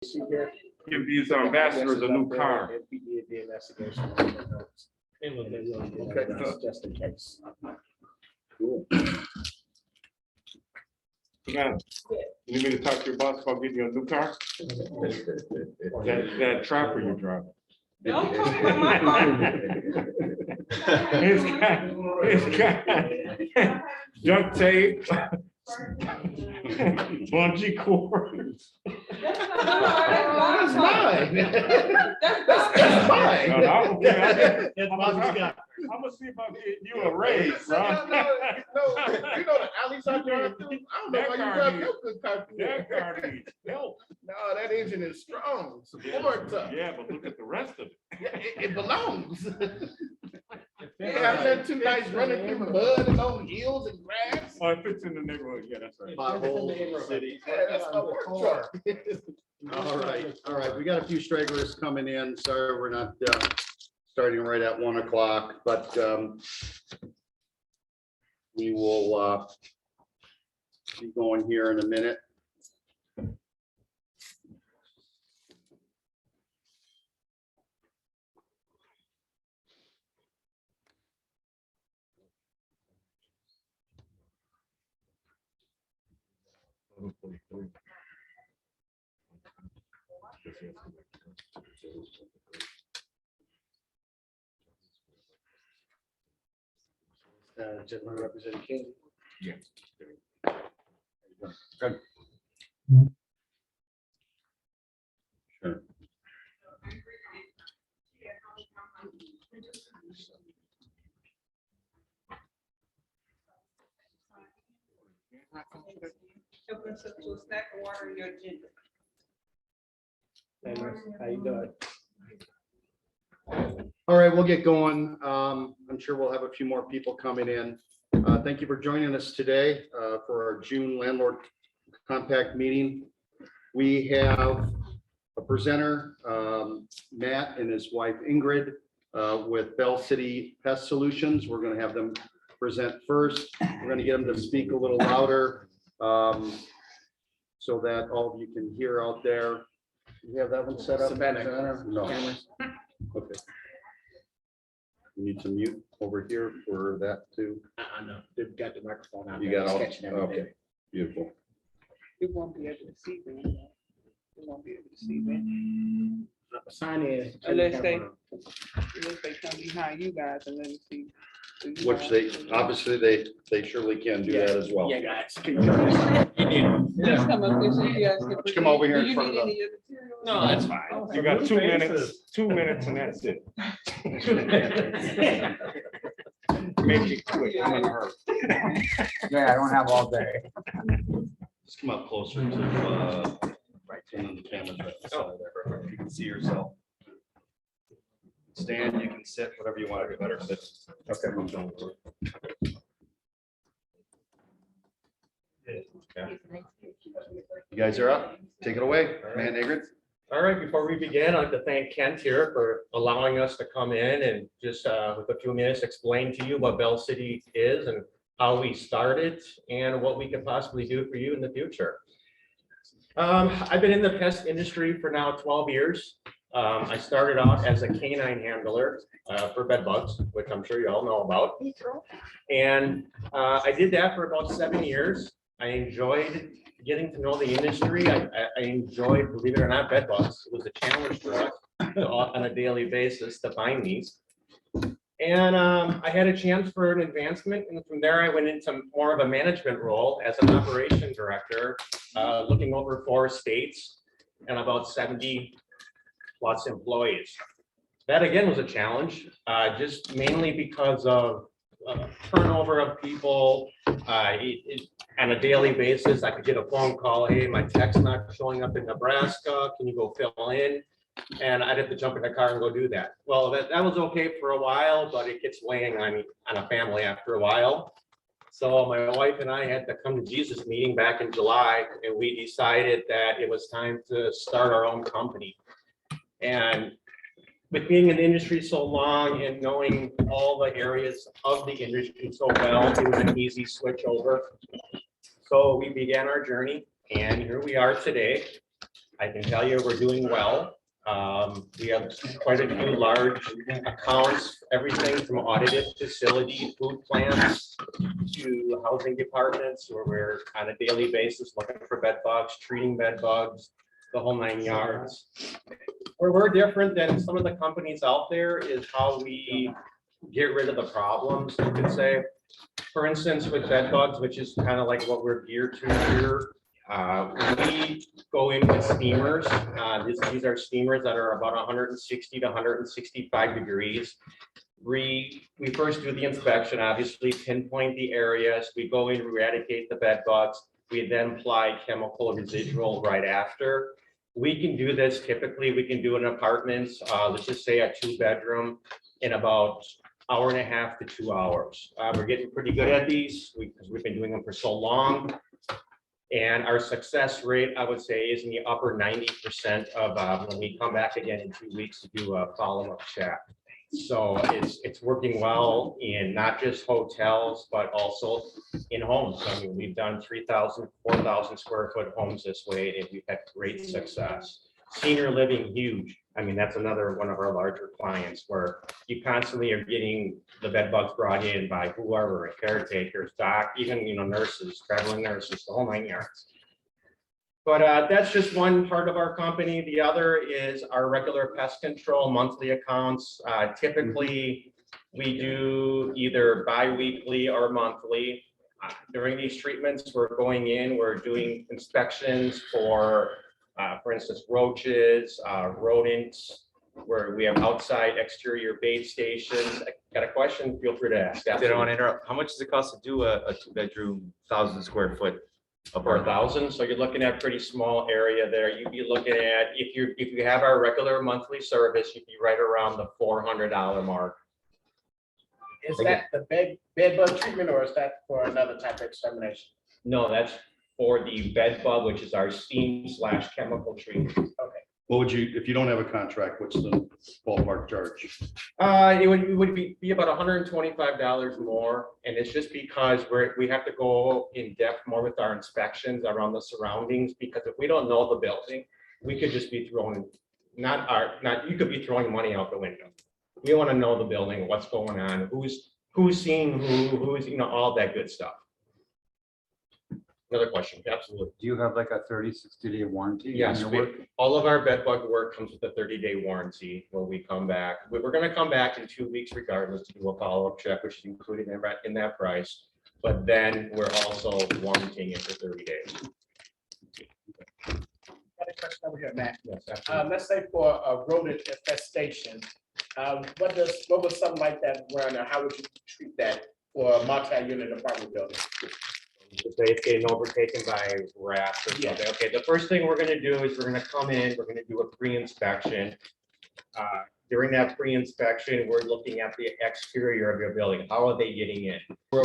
Give these ambassadors a new car. We did the investigation. Okay. Just in case. Man, you need me to talk to your boss about getting you a new car? That trapper you drive. Don't talk about my car. It's got duct tape, bungee cords. That's mine. That's mine. No, no, okay. I'm gonna see if I can get you a raise, bro. You know the alleys I drive through? I don't know why you drive your good car through That there. car needs help. No, that engine is strong, support tough. Yeah, but look at the rest of it. Yeah, it belongs. Yeah, I said 2 nights running through the mud and on hills and grass. Oh, it fits in the neighborhood, yeah, that's right. Potholes in the city. Yeah, that's my work truck. All right, we got a few stragglers coming in, sorry, we're not starting right at 1 o'clock, but we will be going here in a minute. Gentleman representing King. Yeah. Good. Sure. Help us up to a stack of water in your agenda. How you doing? All right, we'll get going. I'm sure we'll have a few more people coming in. Thank you for joining us today for our June Landlord Compact meeting. We have a presenter, Matt and his wife Ingrid, with Bell City Pest Solutions. We're going to have them present first. We're going to get them to speak a little louder so that all of you can hear out there. You have that one set up? Savannah. Savannah? No. Cameras. Okay. You need to mute over here for that too. I know, they've got the microphone out. You there, got all, sketching everything. okay, beautiful. You won't be able to see them. You won't be able to see them. Sign in. Unless they come behind you guys and let me see. who you Which are. they, obviously, they surely can do that as well. Yeah, guys. Can you come this way? Just come up there so you guys can. Let's come over here Do in you front need of any of the materials? No, that's fine. Okay. You got 2 minutes and that's it. Make it quick, I'm in a hurry. Yeah, I don't have all day. Just come up closer to, right, and the camera's right beside there. You can see yourself. Stand, you can sit, whatever you want to do, better sit. Okay. You guys are up. Take it away, man, Ingrid. All right, before we begin, I'd like to thank Kent here for allowing us to come in and just with a few minutes explain to you what Bell City is and how we started and what we can possibly do for you in the future. I've been in the pest industry for now 12 years. I started out as a canine handler for bed bugs, which I'm sure you all know about. And I did that for about 7 years. I enjoyed getting to know the industry. I enjoyed, believe it or not, bed bugs. It was a challenge for us on a daily basis to find these. And I had a chance for an advancement. And from there, I went into more of a management role as an operation director, looking over 4 states and about 70 plus employees. That again was a challenge, just mainly because of turnover of people. On a daily basis, I could get a phone call, hey, my tech's not showing up in Nebraska, can you go fill in? And I'd have to jump in the car and go do that. Well, that was okay for a while, but it gets weighing on a family after a while. So my wife and I had to come to Jesus meeting back in July, and we decided that it was time to start our own company. And with being in the industry so long and knowing all the areas of the industry so well, it was an easy switch over. So we began our journey, and here we are today. I can tell you we're doing well. We have quite a few large accounts, everything from audited facility, food plants to housing departments where we're on a daily basis looking for bed bugs, treating bed bugs, the whole 9 yards. Where we're different than some of the companies out there is how we get rid of the problems, you could say. For instance, with bed bugs, which is kind of like what we're geared to here, we go in with steamers. These are steamers that are about 160 to 165 degrees. We first do the inspection, obviously pinpoint the areas. We go in, eradicate the bed bugs. We then apply chemical residual right after. We can do this typically, we can do in apartments, let's just say a 2-bedroom in about 1.5 to 2 hours. We're getting pretty good at these because we've been doing them for so long. And our success rate, I would say, is in the upper 90% of when we come back again in 2 weeks to do a follow-up check. So it's working well in not just hotels, but also in homes. I mean, we've done 3,000, 4,000 square foot homes this way, and we've had great success. Senior living, huge. I mean, that's another one of our larger clients where you constantly are getting the bed bugs brought in by whoever, caretakers, doc, even, nurses, traveling nurses, the whole 9 yards. But that's just one part of our company. The other is our regular pest control monthly accounts. Typically, we do either bi-weekly or monthly. During these treatments, we're going in, we're doing inspections for instance, roaches, rodents, where we have outside exterior bait stations. I got a question, feel free to ask. I don't want to interrupt. How much does it cost to do a 2-bedroom, 1,000 square foot For apartment? 1,000, so you're looking at pretty small area there. You'd be looking at, if you have our regular monthly service, you'd be right around the $400 mark. Is that the bed bug treatment or is that for another type of extermination? No, that's for the bed bug, which is our steam/chemical treatment. What would you, if you don't have a contract, what's the ballpark charge? It would be about $125 more, and it's just because we have to go in depth more with our inspections around the surroundings, because if we don't know the building, we could just be throwing, you could be throwing money out the window. We want to know the building, what's going on, who's seeing who's, all that good stuff. Another question, absolutely. Do you have like a 30, 60-day warranty? on Yes, your work? all of our bed bug work comes with a 30-day warranty when we come back. We're going to come back in 2 weeks regardless to do a follow-up check, which is included in that price. But then we're also warranting it for 30 days. Got a question over here, Matt. Yes, absolutely. Let's say for a rodent infestation, what would something like that run, or how would you treat that for a multi-unit apartment building? Say it's getting overtaken by rats or something. Okay, the first thing we're gonna do is we're gonna come in, we're gonna do a pre-inspection. During that pre-inspection, we're looking at the exterior of your building. How are they getting in? We're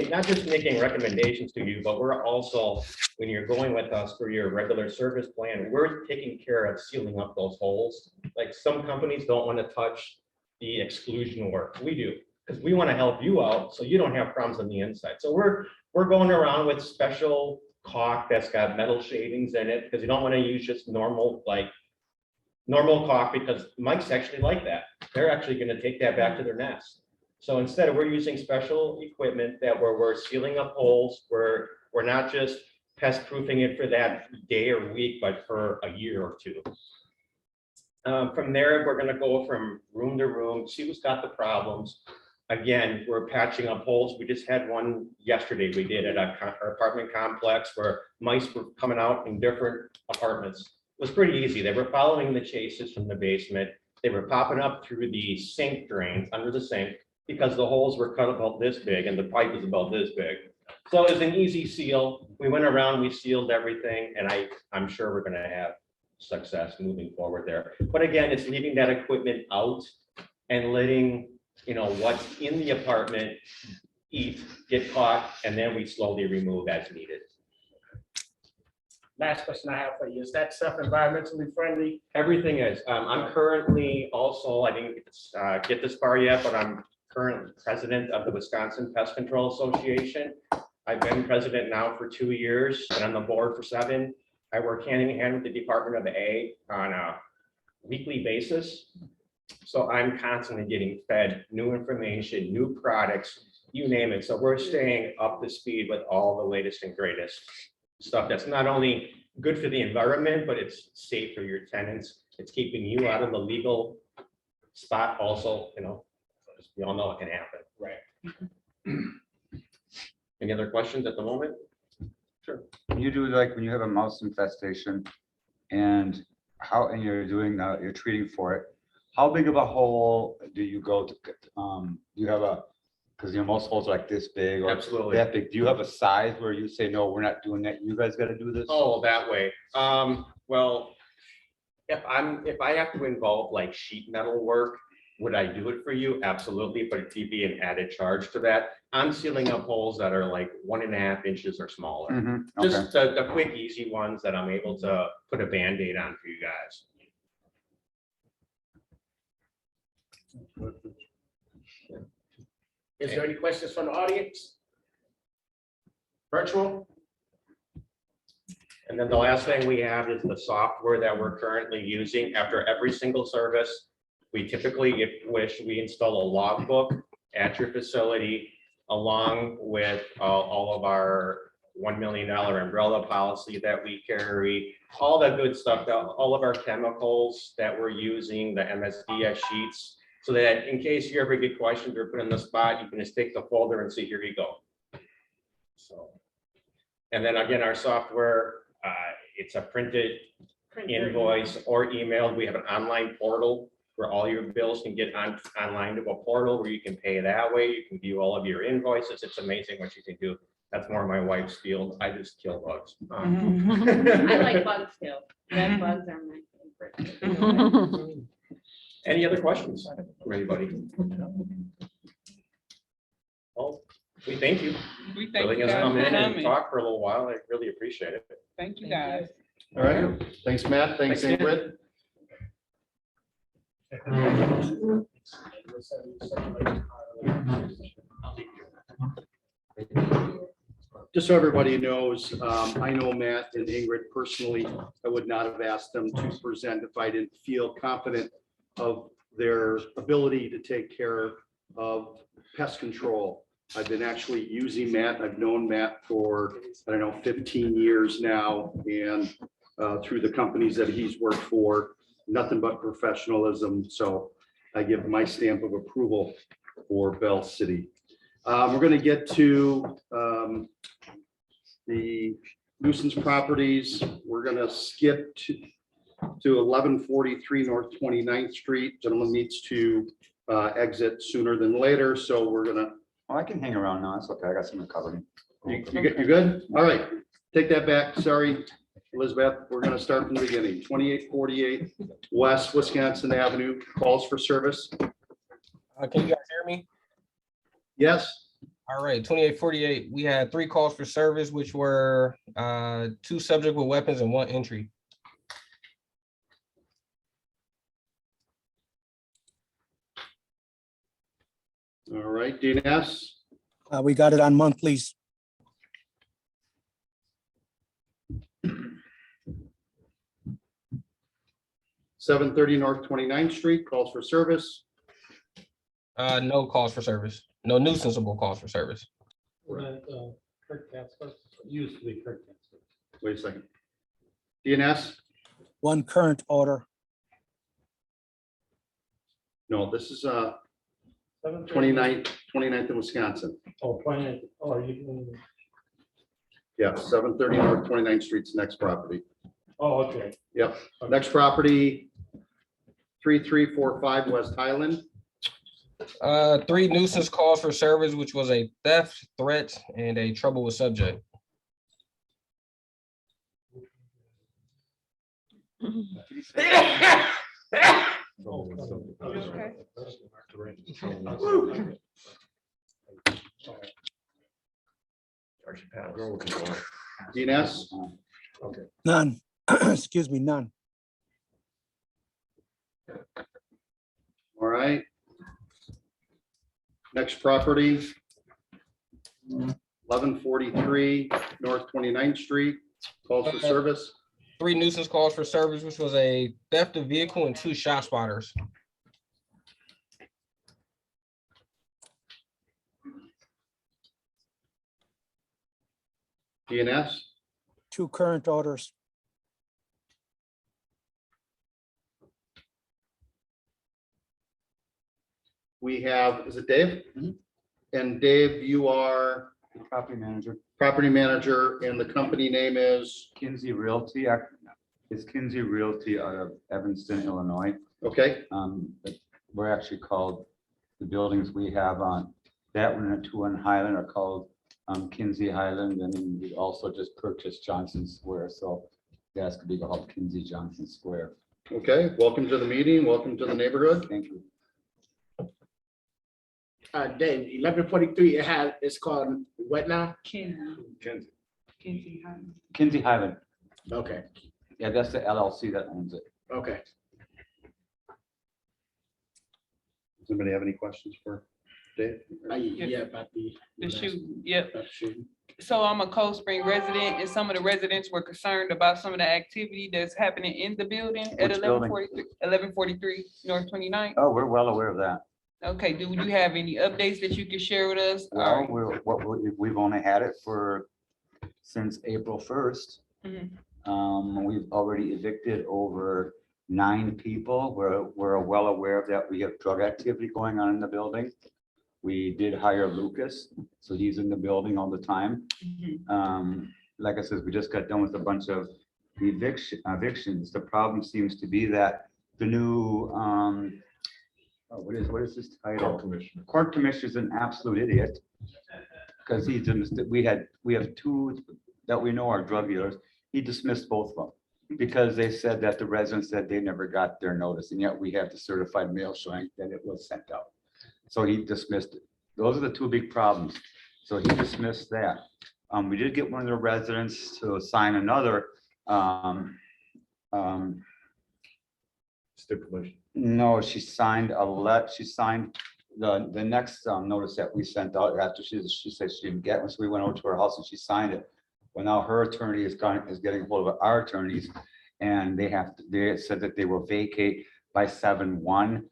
not just making recommendations to you, but we're also, when you're going with us for your regular service plan, we're taking care of sealing up those holes. Like some companies don't want to touch the exclusion work. We do, because we want to help you out so you don't have problems on the inside. So we're going around with special caulk that's got metal shavings in it, because you don't want to use just normal caulk, because mice actually like that. They're actually going to take that back to their nest. So instead, we're using special equipment that we're sealing up holes. We're not just pest proofing it for that day or week, but for a year or two. From there, we're going to go from room to room, see who's got the problems. Again, we're patching up holes. We just had one yesterday. We did at our apartment complex where mice were coming out in different apartments. It was pretty easy. They were following the chases from the basement. They were popping up through the sink drains under the sink because the holes were cut about this big and the pipe was about this big. So it was an easy seal. We went around, we sealed everything, and I'm sure we're going to have success moving forward there. But again, it's leaving that equipment out and letting what's in the apartment get caught, and then we slowly remove as needed. Last question I have for you, is that stuff environmentally friendly? Everything is. I'm currently also, I didn't get this far yet, but I'm current president of the Wisconsin Pest Control Association. I've been president now for 2 years and on the board for 7. I work hand in hand with the Department of Ag on a weekly basis. So I'm constantly getting fed new information, new products, you name it. So we're staying up to speed with all the latest and greatest stuff that's not only good for the environment, but it's safe for your tenants. It's keeping you out of the legal spot also, you know, we all know it can happen. Right. Any other questions at the moment? Sure. When you do like, when you have a mouse infestation and you're doing, you're treating for it, how big of a hole do you go to, you have a, because most holes are like this big or Absolutely. that big. Do you have a size where you say, no, we're not doing that, you guys got to do this? Oh, that way. Well, if I have to involve like sheet metal work, would I do it for you? Absolutely, but it'd be an added charge to that. I'm sealing up holes that are like 1.5 inches or smaller. Mhm, okay. Just the quick, easy ones that I'm able to put a Band-Aid on for you guys. Is there any questions from the audience? Virtual? And then the last thing we have is the software that we're currently using. After every single service, we typically, if you wish, we install a logbook at your facility along with all of our $1 million umbrella policy that we carry, all that good stuff, all of our chemicals that we're using, the MSDS sheets, so that in case you ever get questions or put in the spot, you can just take the folder and say, here you go. So, and then again, our software, it's a printed invoice or emailed. We have an online portal where all your bills can get online to a portal where you can pay that way. You can view all of your invoices. It's amazing what you can do. That's more my wife's field. I just kill bugs. I like bugs too. Red bugs are my favorite. Any other questions from anybody? Well, we thank you We for thank letting you us guys come for in and coming. talk for a little while. I really appreciate it. Thank you, guys. All right, thanks, Matt. Thanks, Thanks, Ingrid. Just so everybody knows, I know Matt and Ingrid personally. I would not have asked them to present if I didn't feel confident of their ability to take care of pest control. I've been actually using Matt. I've known Matt for, I don't know, 15 years now, and through the companies that he's worked for, nothing but professionalism. So I give my stamp of approval for Bell City. We're going to get to the nuisance properties. We're going to skip to 1143 North 29th Street. Gentleman needs to exit sooner than later, so we're gonna. Oh, I can hang around now. It's okay. I got something covered. You good? All right, take that back. Sorry, Elizabeth. We're gonna start from the beginning. 2848 West Wisconsin Avenue, calls for service. Can you guys hear me? Yes. All right, 2848. We had 3 calls for service, which were 2 subject with weapons and 1 entry. All right, DNS. We got it on monthlies. 730 North 29th Street, calls for service. No calls for service. No nuisanceable calls for service. Used to be Kirk. Wait a second. DNS. 1 current order. No, this is 29th in Wisconsin. Oh, 20, oh, you, Yeah, 730 North 29th Street's next property. oh, okay. Yep, next property, 3345 West Highland. 3 nuisance calls for service, which was a theft, threat, and a trouble with subject. DNS. None. Excuse me, none. All right. Next property, 1143 North 29th Street, calls for service. 3 nuisance calls for service, which was a theft of vehicle and 2 shot spotters. DNS, 2 current orders. we have, is it Dave? And Dave, you are Property manager, property manager and the company name is, Kinsey Realty, it's Kinsey Realty out of Evanston, Illinois. okay, But we're actually called, the buildings we have on, that one and 2 on Highland are called Kinsey Highland, and then we also just purchased Johnson Square, so that's gonna be called Kinsey Johnson Square. okay. Welcome to the meeting. Welcome to the neighborhood. Thank you. Dave, 1143, it's called what now? Kenzie. Kinsey Highland, Okay, yeah, that's the LLC that owns it. okay. Does anybody have any questions for Dave? Yeah, about The shoe, yep. about the shooting. So I'm a Cold Spring resident and some of the residents were concerned about some of the activity that's happening in the building at Which building? 1143 North 29th. Oh, we're well aware of that. Okay, do you have any updates that you can share with us? Well, we've only had it since April 1st. We've already evicted over 9 people. We're well aware of that. We have drug activity going on in the building. We did hire Lucas, so he's in the building all the time. Like I said, we just got done with a bunch of evictions. The problem seems to be that the new, what is this title? Court commissioner is an absolute idiot. Because we have 2 that we know are drug dealers. He dismissed both of them because they said that the residents said they never got their notice, and yet we have the certified mail showing that it was sent out. So he dismissed it. Those are the 2 big problems. So he dismissed that. We did get one of the residents to sign another Stipulation. no, she signed the next notice that we sent out after she said she didn't get one. So we went over to her house and she signed it. Well, now her attorney is getting a hold of our attorneys, and they said that they will vacate by 7/1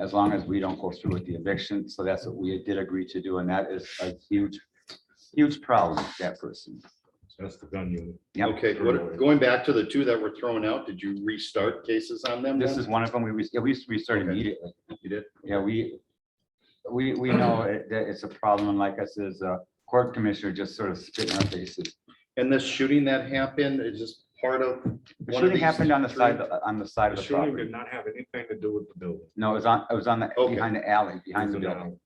as long as we don't go through with the eviction. So that's what we did agree to do, and that is a huge problem with that person. So that's the gun unit. Yep. Okay, going back to the 2 that were thrown out, did you restart cases on them? This then? is one of them. We used to restart Okay. immediately. You did? Yeah, we know that it's a problem, and like I said, court commissioner just sort of spit in our faces. And this shooting that happened is just part of. The one of shooting these happened on the 3? side of The the shooting property. did not have anything to do with the building. No, it was on the, Okay. behind the alley, behind the It was an building.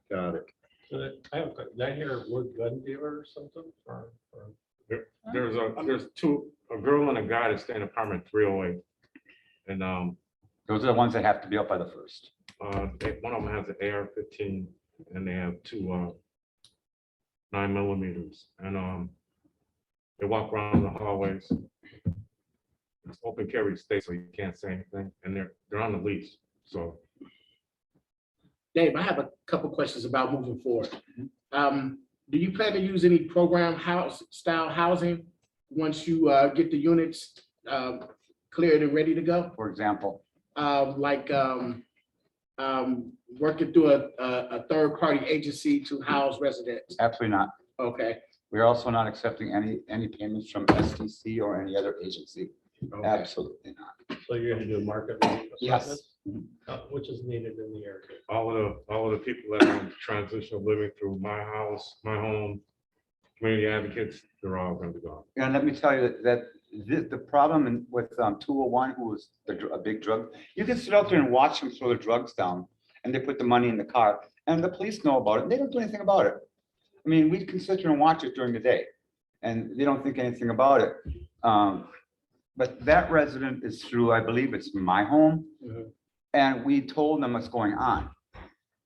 Got it. Did I hear a word gun dealer or something? There's 2, a girl and a guy that stay in apartment 308. And Those are the ones that have to be up by the 1st. one of them has an AR-15 and they have 2 9mm. And they walk around the hallways. It's open carry state, so you can't say anything. And they're on the lease, so. Dave, I have a couple questions about moving forward. Do you plan to use any program style housing once you get the units cleared and ready to go? For example, Like working through a third-party agency to house residents? absolutely not. Okay. We're also not accepting any payments from STC or any other agency. Okay. Absolutely not. So you're gonna do a market rate Yes. assessment, which is needed in the area. All of the people that are in transitional living through my house, my home, community advocates, they're all going to be gone. And let me tell you that the problem with 201, who was a big drug, you can sit out there and watch them throw the drugs down, and they put the money in the car, and the police know about it, and they don't do anything about it. I mean, we can sit here and watch it during the day, and they don't think anything about it. But that resident is through, I believe it's my home, and we told them what's going on.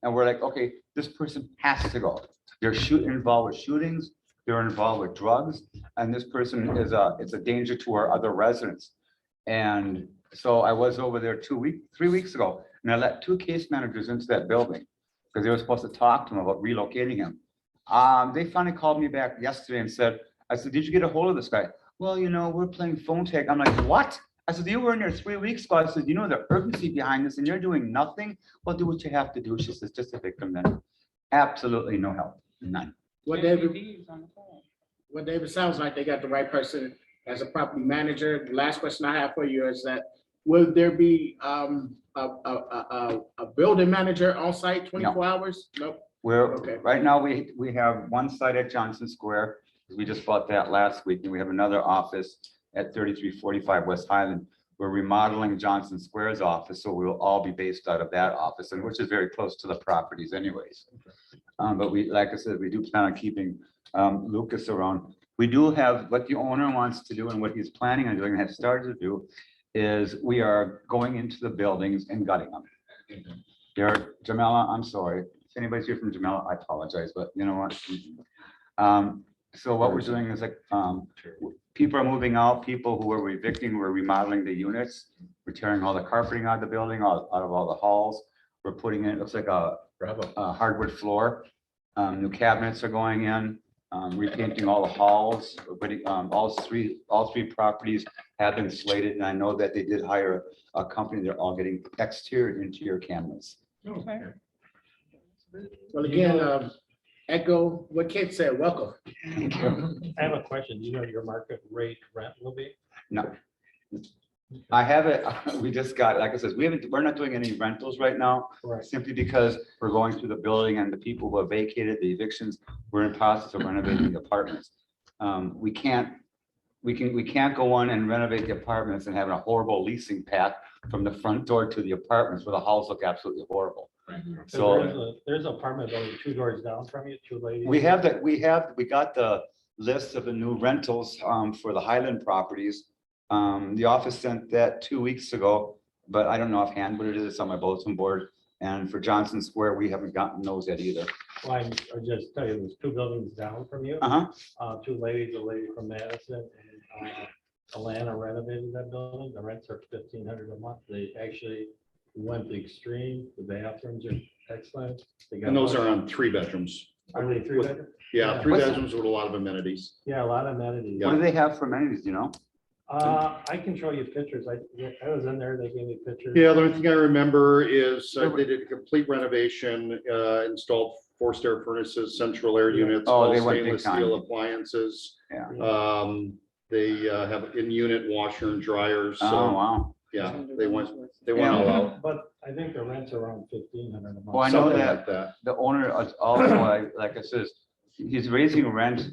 And we're like, okay, this person has to go. They're involved with shootings, they're involved with drugs, and this person is it's a danger to our other residents. And so I was over there 3 weeks ago, and I let 2 case managers into that building because they were supposed to talk to him about relocating him. They finally called me back yesterday and said, I said, did you get a hold of this guy? well, we're playing phone tag. I'm like, what? I said, you were in there 3 weeks ago. I said, the urgency behind this and you're doing nothing. Well, do what you have to do. She says, just a victim then. Absolutely no help, none. What David sounds like they got the right person as a property manager. The last question I have for you is that, will there be a building manager on site 24 hours? Nope. Okay. Right now, we have one site at Johnson Square. We just bought that last week, and we have another office at 3345 West Highland. We're remodeling Johnson Square's office, so we'll all be based out of that office, and which is very close to the properties anyways. But like I said, we do plan on keeping Lucas around. We do have what the owner wants to do and what he's planning on doing and has started to do is we are going into the buildings and gutting them. Jamela, I'm sorry. If anybody's here from Jamela, I apologize, but you know what? So what we're doing is like, people are moving out, people who are evicting, we're remodeling the units. We're tearing all the carpeting out of the building, out of all the halls. We're putting in, it looks like a hardwood floor. New cabinets are going in, repainting all the halls. We're putting, all three properties have been slated, and I know that they did hire a company. They're all getting exterior, interior cameras. Okay. Well, again, echo what Kate said, welcome. Thank you. I have a question. Do you know what your market rate rent will be? No. I have it, we just got, like I said, we're not doing any rentals right now, Right. simply because we're going through the building and the people who have vacated the evictions, we're in process of renovating the apartments. We can't go on and renovate the apartments and have a horrible leasing path from the front door to the apartments where the halls look absolutely horrible. So There's an apartment only 2 doors down from you, 2 ladies. we got the list of the new rentals for the Highland properties. The office sent that 2 weeks ago, but I don't know offhand what it is. It's on my bulletin board. And for Johnson Square, we haven't gotten those yet either. Well, I just tell you, there's 2 buildings down from you. Uh-huh. 2 ladies, a lady from Madison and Alana renovated that building. The rents are $1,500 a month. They actually went the extreme. The bathrooms are excellent. And those are on 3 bedrooms. Are they 3 bedroom? Yeah, 3 bedrooms with a lot of amenities. Yeah, a lot of amenities. What do they have for amenities, you know? I can show you pictures. I was in there. They gave me pictures. Yeah, the only thing I remember is they did a complete renovation, installed forced air furnaces, central air units, Oh, all they went big stainless steel time. appliances. Yeah. They have in-unit washer and dryers. Oh, So, wow. yeah, they went all Yeah. out. But I think the rent's around $1,500 a month. Well, I know Something that like that. the owner is also, like I says, he's raising rent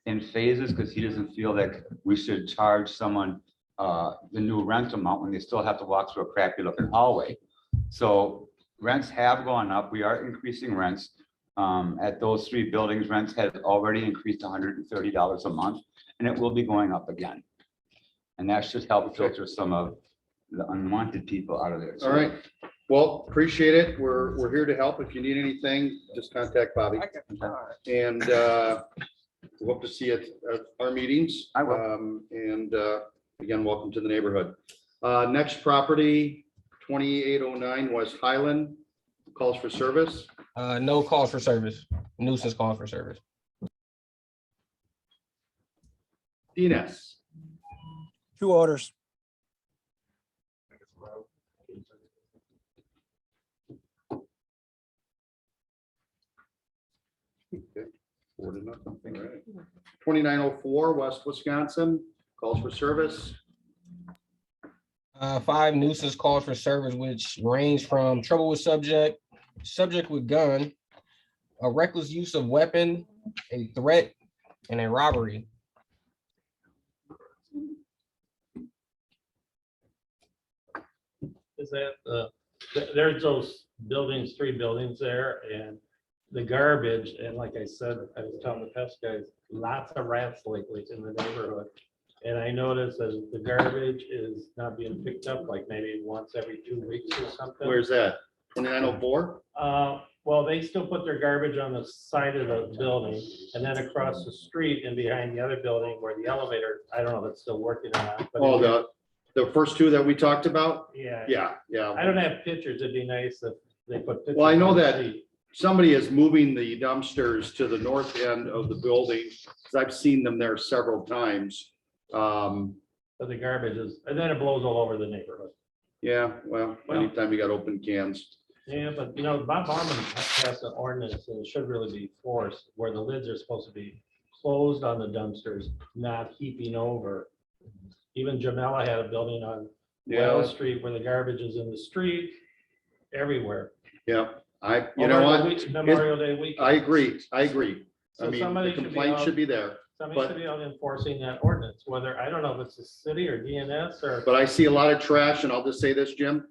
in phases because he doesn't feel that we should charge someone the new rent amount when they still have to walk through a crappy looking hallway. So rents have gone up. We are increasing rents. At those 3 buildings, rents have already increased $130 a month, and it will be going up again. And that should help filter some of the unwanted people out of there. All right. Well, appreciate it. We're here to help. If you need anything, just contact Bobby. And we hope to see you at our meetings. I will. And again, welcome to the neighborhood. Next property, 2809 West Highland, calls for service. No calls for service, nuisance calls for service. Dinas. 2 orders. Okay, 4-0. All right. 2904 West Wisconsin, calls for service. 5 nuisance calls for service, which range from trouble with subject with gun, a reckless use of weapon, a threat, and a robbery. Is that, there's those buildings, 3 buildings there, and the garbage, and like I said, I was telling the pest guys, lots of rats lately in the neighborhood. And I noticed that the garbage is not being picked up like maybe once every 2 weeks or something. Where's that? 2904? Well, they still put their garbage on the side of the building, and then across the street and behind the other building where the elevator, I don't know if it's still working or not. but Oh, the first 2 that we talked about? Yeah. Yeah. I don't have pictures. It'd be nice if they put pictures. Well, I know on the that sheet. somebody is moving the dumpsters to the north end of the building, because I've seen them there several times. But the garbage is, and then it blows all over the neighborhood. Yeah, well, anytime you got open cans. Yeah, but you know, Bob Bauman passed an ordinance and it should really be forced where the lids are supposed to be closed on the dumpsters, not heaping over. Even Jamela had a building on Wells Street where the garbage is in the street, everywhere. Yeah, you know what? Memorial Day weekend. I agree. I So mean, somebody the should be complaint out- should be there, Somebody should be out enforcing that ordinance, whether, I don't know if it's the city or DNS or. but I see a lot of trash, and I'll just say this, Jim.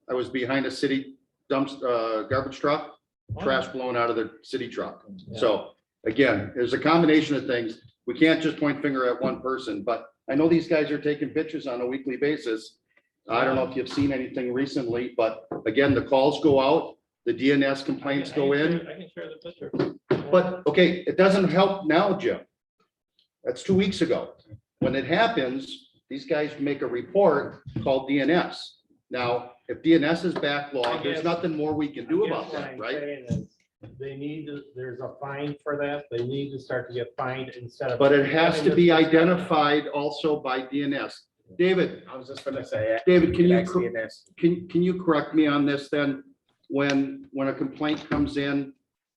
I was behind a city garbage truck, trash blown out of the city truck. Yeah. So again, there's a combination of things. We can't just point finger at one person, but I know these guys are taking pictures on a weekly basis. I don't know if you've seen anything recently, but again, the calls go out, the DNS complaints go in. I can share the picture. But, okay, it doesn't help now, Jim. That's 2 weeks ago. When it happens, these guys make a report called DNS. Now, if DNS is backlogged, there's nothing more we can do about that, right? They need to, there's a fine for that. They need to start to get fined instead of. But it has to be identified also by DNS. David, I was just gonna say. David, can you, Actually, that's- can you correct me on this then? When a complaint comes in,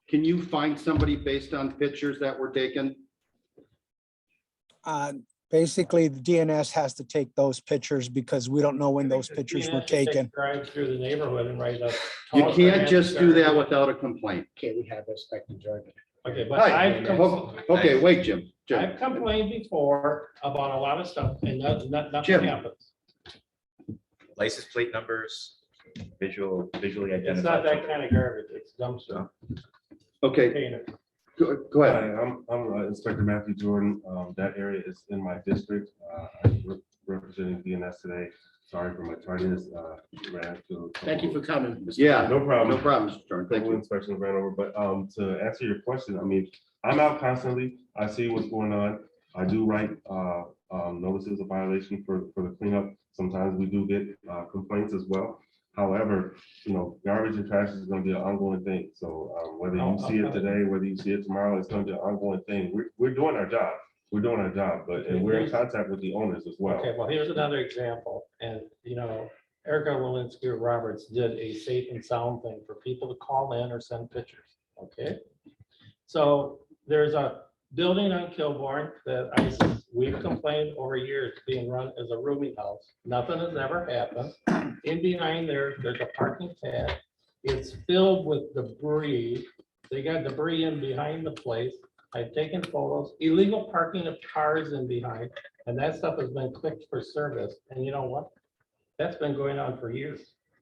can you find somebody based on pictures that were taken? Basically, the DNS has to take those pictures because we don't know when those pictures were taken. Drive through the neighborhood and write up. You can't just do that without a complaint. Okay, we have respect and jargon. Okay, but Hi. Okay, wait, Jim. I've complained before about a lot of stuff and nothing Jim. happens. License plate numbers, visually It's identified. not that kind of garbage. It's dumpster. Okay, container. go ahead. Hi, I'm Inspector Matthew Jordan. That area is in my district. I'm representing DNS today. Sorry for my tardiness. Ran to. Thank you for coming. Mr. Yeah, No problem. no problem, Mr. Jordan. Thank Couple you. inspections ran over, but to answer your question, I mean, I'm out constantly. I see what's going on. I do write notices of violation for the cleanup. Sometimes we do get complaints as well. However, you know, garbage and trash is gonna be an ongoing thing. So whether you see it today, whether you see it tomorrow, it's gonna be an ongoing thing. We're doing our job. We're doing our job, but and we're in contact with the owners as well. Okay, well, here's another example. And, you know, Erica Walensky Roberts did a safe and sound thing for people to call in or send pictures. Okay? So there's a building on Kilbourne that we've complained over years being run as a rooming house. Nothing has ever happened. In behind there's a parking pad. It's filled with debris. They got debris in behind the place. I've taken photos, illegal parking of cars in behind, and that stuff has been clicked for service. And you know what? That's been going on for years.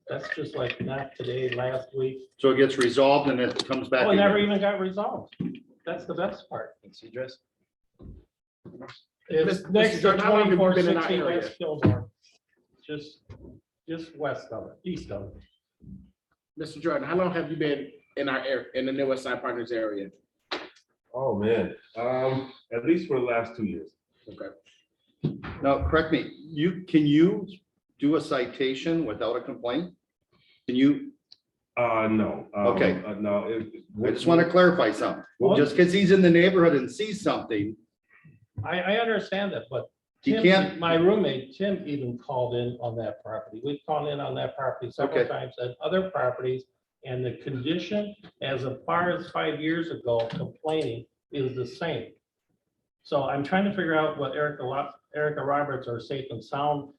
That's just like not today, last week. So it gets resolved and it comes back. Oh, it never again. even got resolved. That's the best part. What's the address? It's Mr. next to Jordan, how long have you been in our 2460 area? West Kilbourne. Just west of it, east of it. Mr. Jordan, how long have you been in our area, in the New West Side Partners area? Oh, man. At least for the last 2 years. Okay. Now, correct me, can you do a citation without a complaint? Can you, No. Okay. No. I just want to clarify something. Well- Just because he's in the neighborhood and sees something, I understand that, but he Tim, can't, my roommate, Tim even called in on that property. We've called in on that property several Okay. times and other properties. And the condition as far as 5 years ago complaining is the same. So I'm trying to figure out what Erica Roberts or Safe and Sound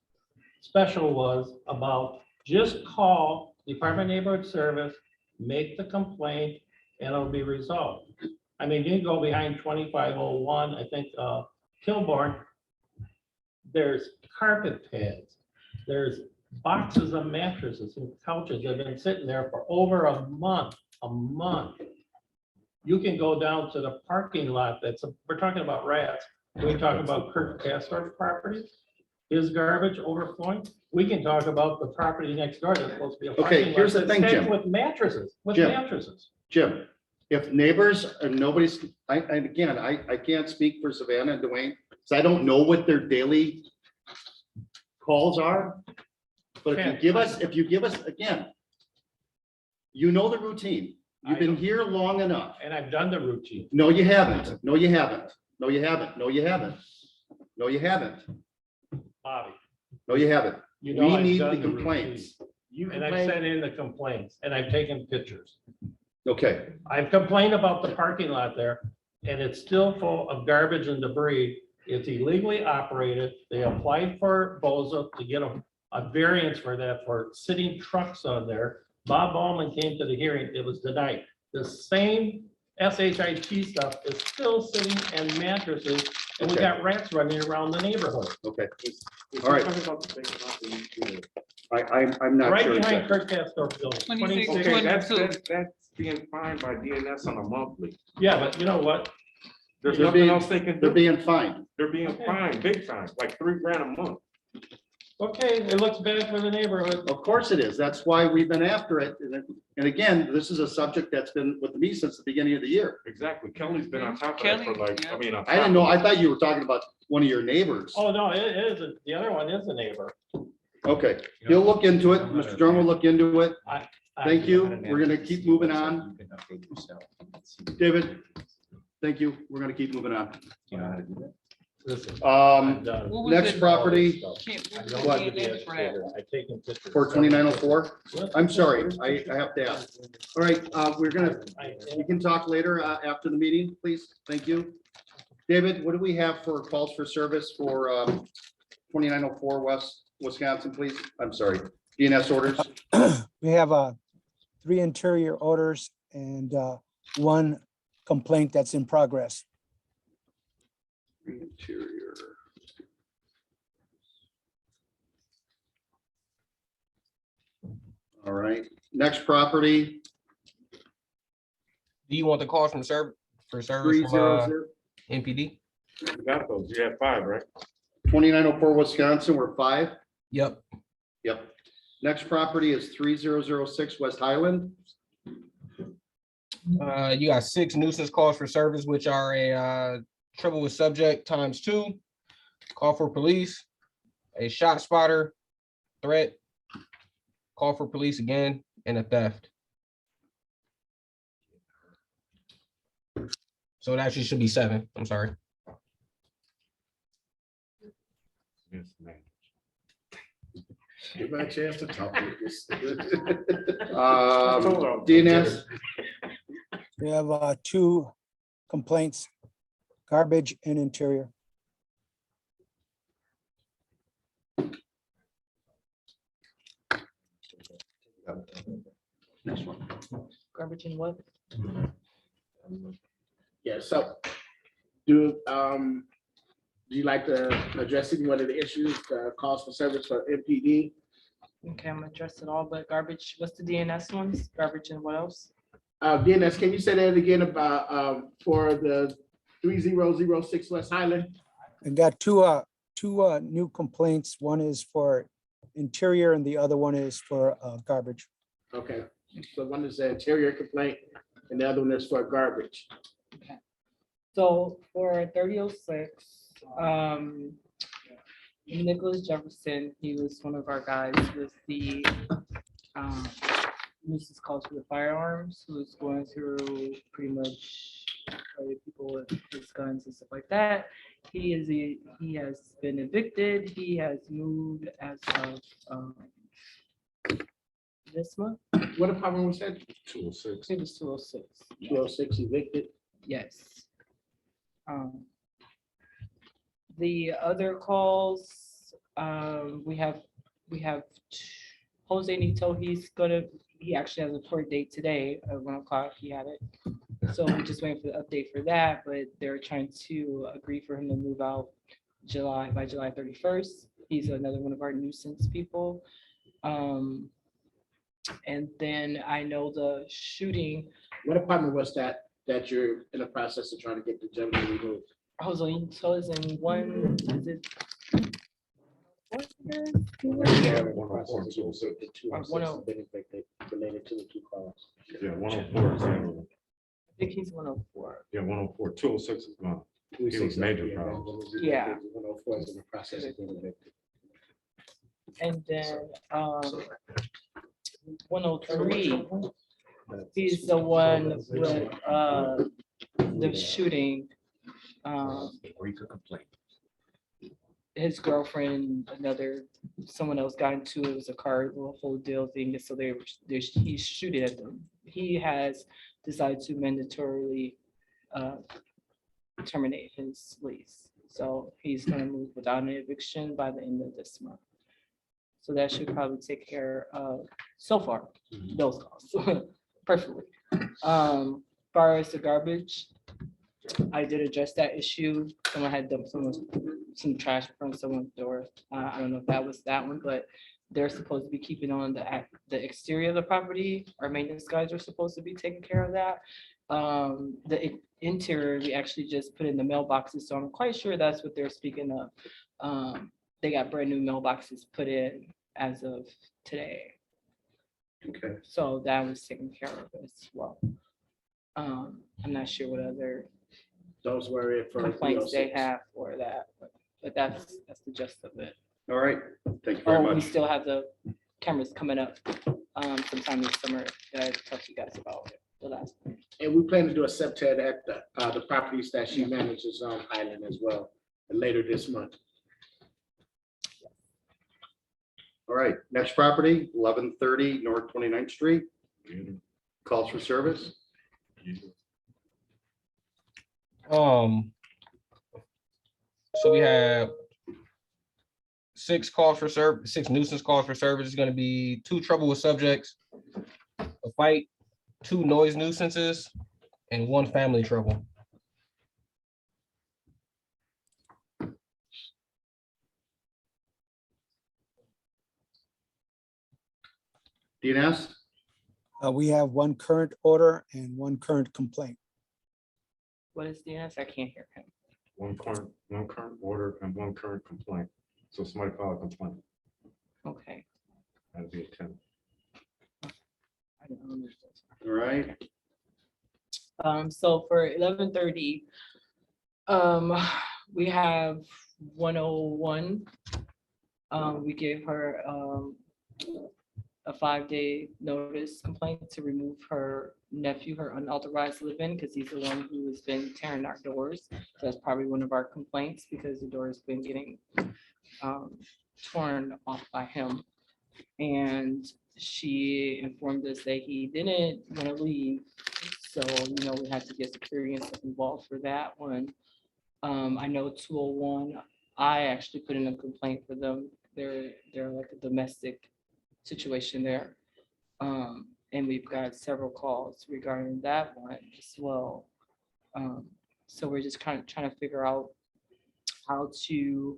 special was about. Just call Department of Neighborhood Service, make the complaint, and it'll be resolved. I mean, you can go behind 2501, I think, Kilbourne. There's carpet pads, there's boxes of mattresses and couches that have been sitting there for over a month. You can go down to the parking lot we're talking about rats. We talk about Kurt Castor's property, his garbage overflowing. We can talk about the property next door that's supposed to be a Okay, parking lot here's the that's thing, fed Jim. with mattresses, Jim. Jim, if neighbors and nobody's, I can't speak for Savannah and Dwayne, because I don't know what their daily calls are. But if you give us, again, you know the routine. You've been here long enough. And I've done the routine. No, you haven't. No, you haven't. No, you haven't. No, you haven't. No, you haven't. Bobby. No, you haven't. You know We I've need the done complaints. You And I've complain, sent in the complaints and I've taken pictures. Okay, I've complained about the parking lot there and it's still full of garbage and debris. It's illegally operated. They applied for BOZA to get a variance for that, for sitting trucks on there. Bob Ballman came to the hearing. It was denied. The same SHIT stuff is still sitting in mattresses and we Okay. got rats running around the neighborhood. okay. All right. I'm not Right sure. behind exactly. Kirk Castor's building. 26, 26. Okay, that's, 22. that's being fined by DNS on a monthly. Yeah, but you know what? There's They're nothing being- else they can They're do. being fined. They're being fined, big time, like $3,000 a month. Okay, it looks bad for the neighborhood. Of course it is. That's why we've been after it. And again, this is a subject that's been with me since the beginning of the year. Exactly. Kelly's been on top of that for Kelly, like, yeah. I mean. on I didn't top know, of I it. thought you were talking about one of your neighbors. Oh, no, it is, the other one is a neighbor. Okay, he'll look into it. Mr. Jordan will look into it. Thank you. We're gonna keep moving on. David, thank you. We're gonna keep moving on. Listen, Um, done. What was next it? property Can't- I we know can't what get the in for that. educator, I've taken pictures. for 2904. I'm sorry, I have to ask. All right, we're gonna, you can talk later after the meeting, please. Thank you. David, what do we have for calls for service for 2904 West Wisconsin, please? I'm sorry, DNS orders. We have 3 interior orders and 1 complaint that's in progress. Interior. All right, next property, Do you want the calls from service for service from 300, NPD? You got those. You had 5, right? 2904 Wisconsin, we're 5. Yep. Yep. Next property is 3006 West Highland. You got 6 nuisance calls for service, which are a trouble with subject ×2, call for police, a shot spotter, threat, call for police again, and a theft. So it actually should be 7. I'm sorry. Yes, man. give me a chance to talk. DNS, We have 2 complaints, garbage and interior. next one. Garbage and what? Yeah, so do you like to address any one of the issues, calls for service for MPD? Okay, I'm gonna address it all, but garbage, what's the DNS ones? Garbage and what else? DNS, can you say that again about for the 3006 West Highland? I got two new complaints. One is for interior and the other one is for garbage. Okay, so one is the interior complaint and the other one is for garbage. So for 3006, Nicholas Jefferson, he was one of our guys with the nuisance calls for the firearms, who was going through pretty much people with his guns and stuff like that. He has been evicted. He has moved as of this month. What apartment was that? 206. It was 206. 206 evicted. Yes. The other calls, we have Jose Nito, he actually has a court date today at 1 o'clock. He had it. So we're just waiting for the update for that, but they're trying to agree for him to move out by July 31st. He's another one of our nuisance people. And then I know the shooting, What apartment was that you're in the process of trying to get the gentleman removed? Jose Nito is in one, is it? Yeah, 104, 206. The 206 104. has been evicted related to the 2 calls. Yeah, 104 is the other one. I think he's 104. Yeah, 104, 206 is gone. 206, major yeah, problems. that was Yeah. evicted. 104 is in the process of being evicted. And then 103, he's the one with the shooting. Or you could complain. his girlfriend, someone else got into it. It was a car, the whole deal thing. So he's shooting at them. He has decided to mandatorily terminate his lease. So he's gonna move without an eviction by the end of this month. So that should probably take care of, so far, those costs perfectly. Far as the garbage, I did address that issue. Someone had dumped some trash in front of someone's door. I don't know if that was that one, but they're supposed to be keeping on the exterior of the property. Our maintenance guys are supposed to be taking care of that. The interior, we actually just put in the mailboxes, so I'm quite sure that's what they're speaking of. They got brand new mailboxes put in as of today. Okay. So that was taken care of as well. I'm not sure what other Those were it for. complaints they 306. have for that, but that's the gist of it. All right, thank you very Oh, we much. still have the cameras coming up sometime this summer that I talked to you guys about the last one. And we plan to do a septet at the properties that she manages on Highland as well, later this month. All right, next property, 1130 North 29th Street. Calls for service. So we have 6 calls for service, 6 nuisance calls for service. Is gonna be 2 trouble with subjects, a fight, 2 noise nuisances, and 1 family trouble. DNS, We have 1 current order and 1 current complaint. What is DNS? I can't hear him. One current order and 1 current complaint. So somebody filed a complaint, Okay. that'd be a 10. I don't understand. all right, So for 11:30, we have 101. We gave her a 5-day notice complaint to remove her nephew, her unauthorized live-in, because he's the one who has been tearing our doors. So that's probably one of our complaints, because the door has been getting torn off by him. And she informed us that he didn't want to leave. So, we had to get security and stuff involved for that one. I know 201, I actually put in a complaint for them. They're like a domestic situation there. And we've got several calls regarding that one as well. So we're just kind of trying to figure out how to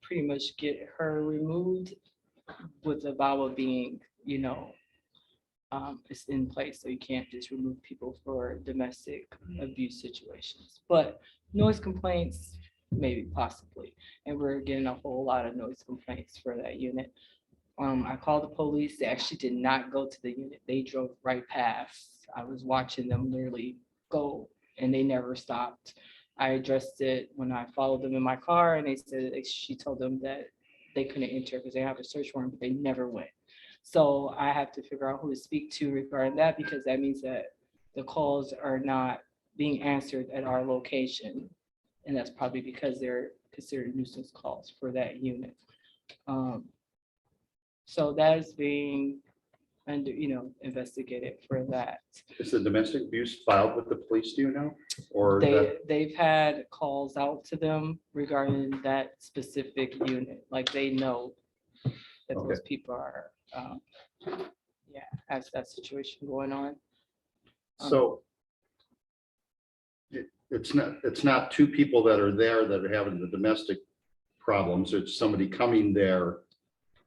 pretty much get her removed with the VAWA being, it's in place, so you can't just remove people for domestic abuse situations. But noise complaints, maybe possibly, and we're getting a whole lot of noise complaints for that unit. I called the police. They actually did not go to the unit. They drove right past. I was watching them literally go, and they never stopped. I addressed it when I followed them in my car, and they said she told them that they couldn't enter because they have a search warrant, but they never went. So I have to figure out who to speak to regarding that, because that means that the calls are not being answered at our location. And that's probably because they're considered nuisance calls for that unit. So that is being under, investigated for that. is the domestic abuse filed with the police, do you know? Or that, They've had calls out to them regarding that specific unit, like they know that those people are, has that situation going on. so it's not 2 people that are there that are having the domestic problems, it's somebody coming there.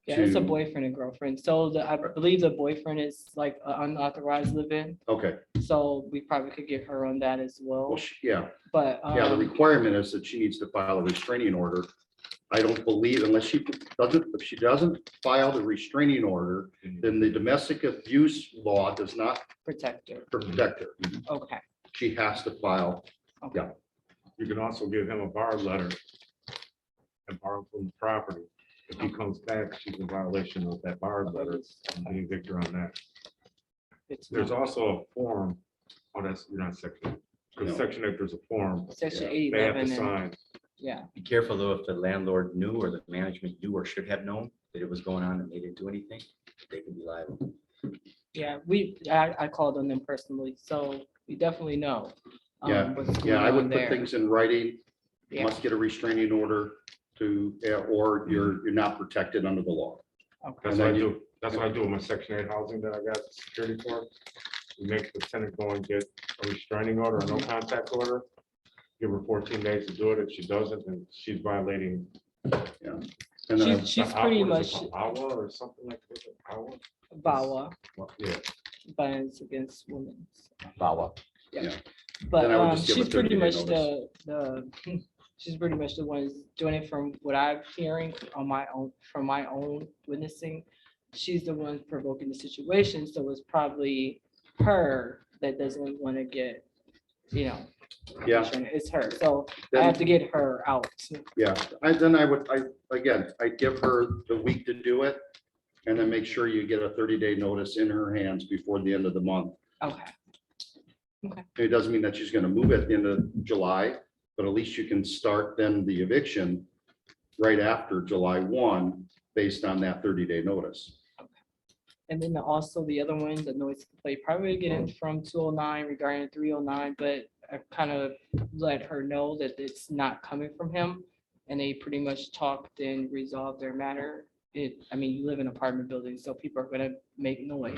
Yeah, it's a to- boyfriend and girlfriend. So I believe the boyfriend is like an unauthorized live-in. Okay, So we probably could get her on that as well. well, yeah, But the requirement is that she needs to file a restraining order. I don't believe unless she doesn't, if she doesn't file the restraining order, then the domestic abuse law does not protect her. protect her. Okay. She has to file. Okay. Yeah. You can also give him a borrow letter and borrow from the property. If he comes back, she's in violation of that borrow letter, and we evict her on that. It's There's not- also a form, oh, that's, you're not section. No. Section 8, there's a form. Section They have to 811, and sign. yeah, Be careful though, if the landlord knew or the management knew or should have known that it was going on and they didn't do anything, they can be liable. yeah, I called on them personally, so we definitely know. Yeah, what's going yeah, I on would put there. things in writing. You Yeah. must get a restraining order to, or you're not protected under the law. Okay. That's And what I then do. That's what I do with my Section 8 housing that I got security for. We make the tenant go and get a restraining order, a no contact order. Give her 14 days to do it. If she doesn't, then she's violating. And then She's pretty much Awa or something like that. Awa? VAWA, Yeah. violence against women. Vawa. Yeah, Yeah. but Then I would just give a she's pretty 30-day much notice. she's pretty much the one doing it from what I'm hearing on my own, from my own witnessing. She's the one provoking the situation, so it's probably her that doesn't want to get, Yeah. it's her, so I have to get her out. Yeah, I I'd give her the week to do it. And then make sure you get a 30-day notice in her hands before the end of the month. Okay, It doesn't mean that she's gonna move at the end of July, but at least you can start then the eviction right after July 1, based on that 30-day notice. and then also the other one, the noise complaint, probably getting from 209 regarding 309, but I kind of let her know that it's not coming from him. And they pretty much talked and resolved their matter. I mean, you live in an apartment building, so people are gonna make noise,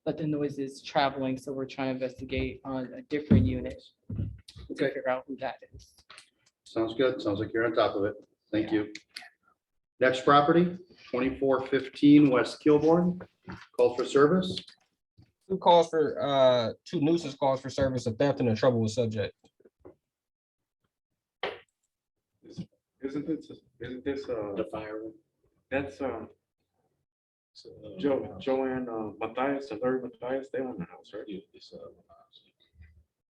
but the noise is traveling, so we're trying to investigate on a different unit to Okay. figure out who that is. Sounds good. Sounds like you're on top of it. Thank you. Next property, 2415 West Kilbourne, call for service. Two nuisance calls for service of theft and a trouble with subject. Isn't this, The fire one. that's, Joanne, Matthias, and Larry Matthias, they own the house, right?